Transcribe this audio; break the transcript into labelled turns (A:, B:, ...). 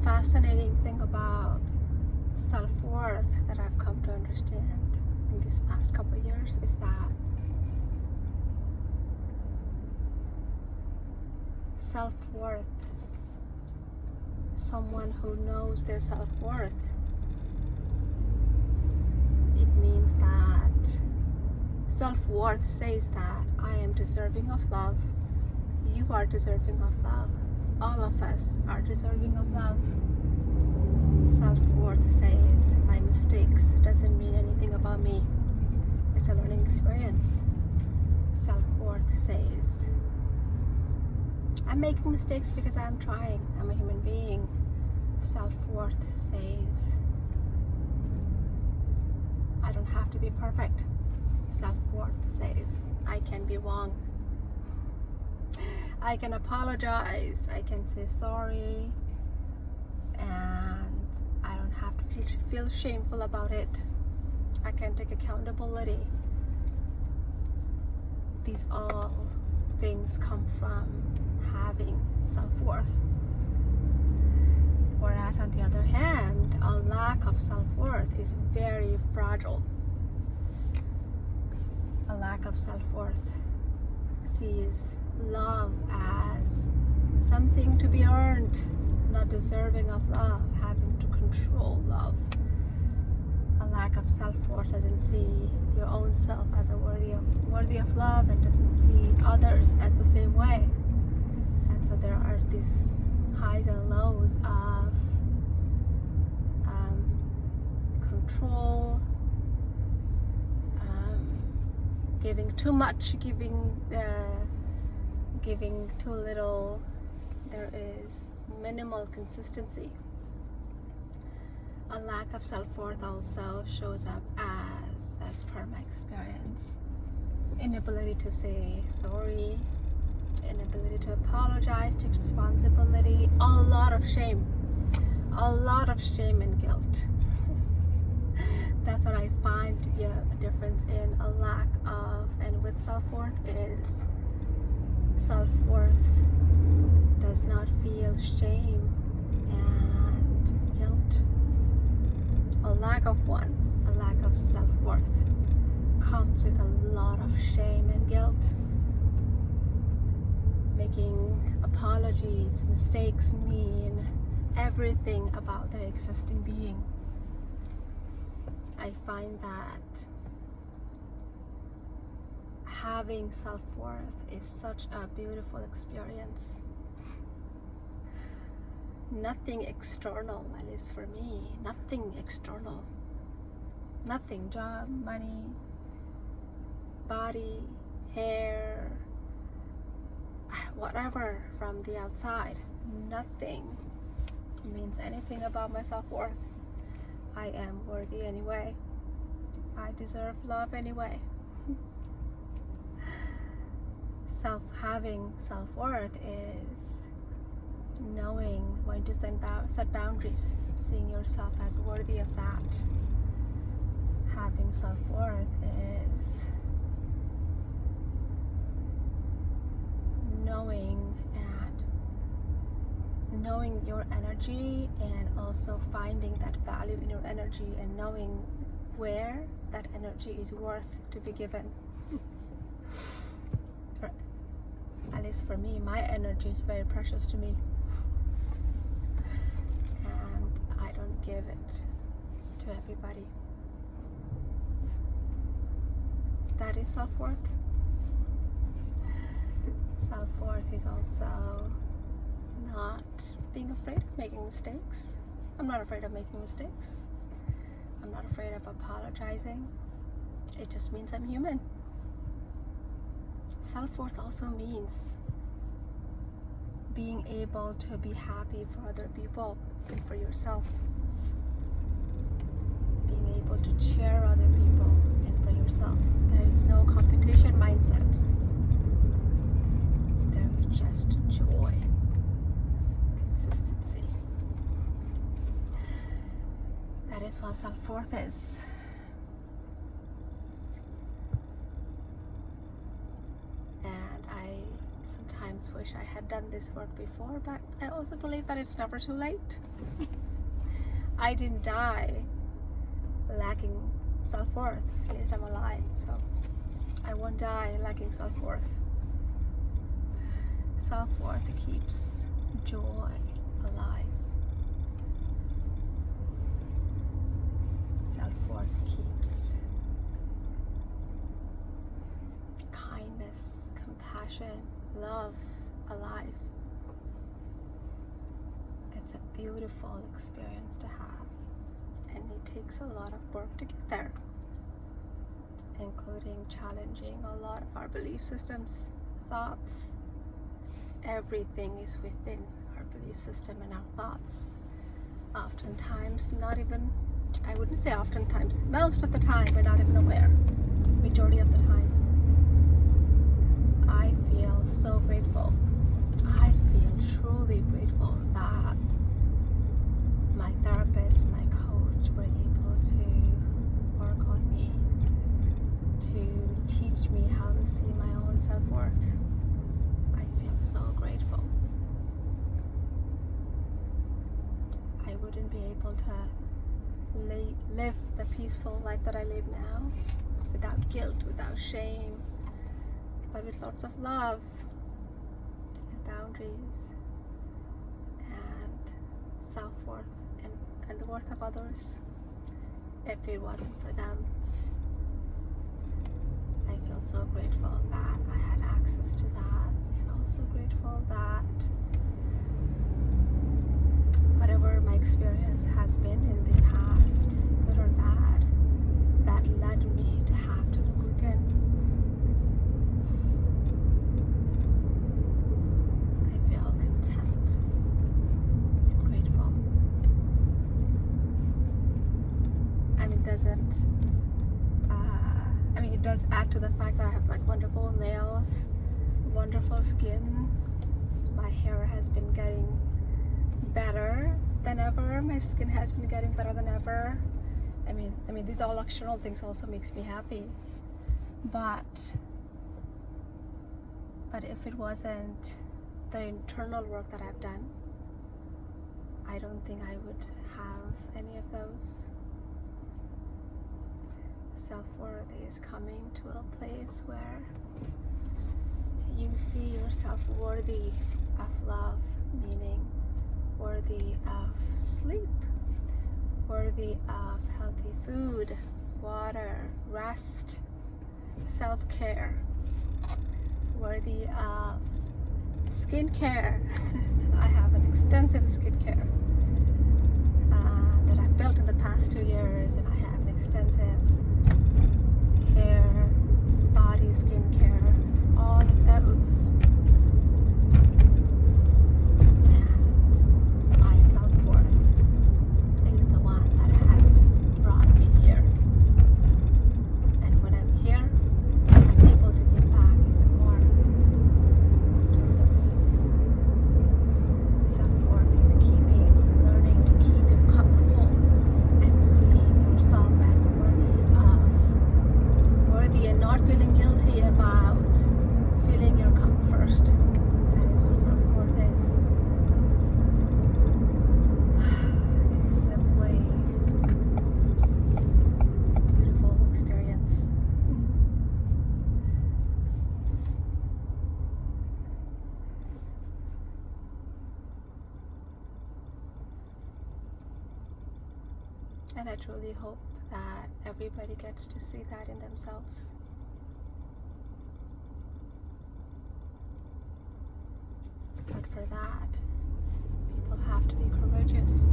A: fascinating thing about self-worth that I've come to understand in these past couple of years is that self-worth, someone who knows their self-worth, it means that self-worth says that I am deserving of love, you are deserving of love, all of us are deserving of love. Self-worth says my mistakes doesn't mean anything about me, it's a learning experience. Self-worth says I'm making mistakes because I'm trying, I'm a human being. Self-worth says I don't have to be perfect. Self-worth says I can be wrong, I can apologize, I can say sorry, and I don't have to feel shameful about it. I can take accountability. These all things come from having self-worth. Whereas on the other hand, a lack of self-worth is very fragile. A lack of self-worth sees love as something to be earned, not deserving of love, having to control love. A lack of self-worth doesn't see your own self as a worthy of love, and doesn't see others as the same way. And so there are these highs and lows of control, giving too much, giving too little. There is minimal consistency. A lack of self-worth also shows up as per my experience, inability to say sorry, inability to apologize, take responsibility, a lot of shame and guilt. That's what I find to be a difference in a lack of and with self-worth is self-worth does not feel shame and guilt. A lack of self-worth comes with a lot of shame and guilt. Making apologies, mistakes mean everything about their existing being. I find that having self-worth is such a beautiful experience. Nothing external, at least for me, nothing external. Nothing, job, money, body, hair, whatever from the outside, nothing means anything about my self-worth. I am worthy anyway. I deserve love anyway. Having self-worth is knowing when to set boundaries, seeing yourself as worthy of that. Having self-worth is knowing your energy, and also finding that value in your energy, and knowing where that energy is worth to be given. Or at least for me, my energy is very precious to me, and I don't give it to everybody. That is self-worth. Self-worth is also not being afraid of making mistakes. I'm not afraid of making mistakes. I'm not afraid of apologizing. It just means I'm human. Self-worth also means being able to be happy for other people and for yourself. Being able to cheer other people and for yourself. There is no competition mindset. There is just joy, consistency. That is what self-worth is. And I sometimes wish wish I had done this work before, but I also believe that it's never too late. I didn't die lacking self-worth. At least I'm alive, so I won't die lacking self-worth. Self-worth keeps joy alive. Self-worth keeps kindness, compassion, love alive. It's a beautiful experience to have, and it takes a lot of work to get there, including challenging a lot of our belief systems, thoughts. Everything is within our belief system and our thoughts. Oftentimes, not even, I wouldn't say oftentimes, most of the time we're not even aware. Majority of the time. I feel so grateful. I feel truly grateful that my therapist, my coach were able to work on me, to teach me how to see my own self-worth. I feel so grateful. I wouldn't be able to live the peaceful life that I live now without guilt, without shame, but with lots of love and boundaries and self-worth and the worth of others. If it wasn't for them, I feel so grateful that I had access to that, and also grateful that whatever my experience has been in the past, good or bad, that led me to have to look within. I feel content and grateful. I mean, it does add to the fact that I have like wonderful nails, wonderful skin. My hair has been getting better than ever. My skin has been getting better than ever. I mean these all external things also makes me happy. But if it wasn't the internal work that I've done, I don't think I would have any of those. Self-worth is coming to a place where you see yourself worthy of love, meaning worthy of sleep, worthy of healthy food, water, rest, self-care, worthy of skincare. I have an extensive skincare that I've built in the past 2 years, and I have an extensive hair, body skincare, all of those. And my self-worth is the one that has brought me here. And when I'm here, I'm able to give back even more to others. Self-worth is learning to keep your cup full and seeing yourself as worthy and not feeling guilty about filling your cup first. That is what self-worth is. It is simply a beautiful experience. And I truly hope that everybody gets to see that in themselves. But for that, people have to be courageous.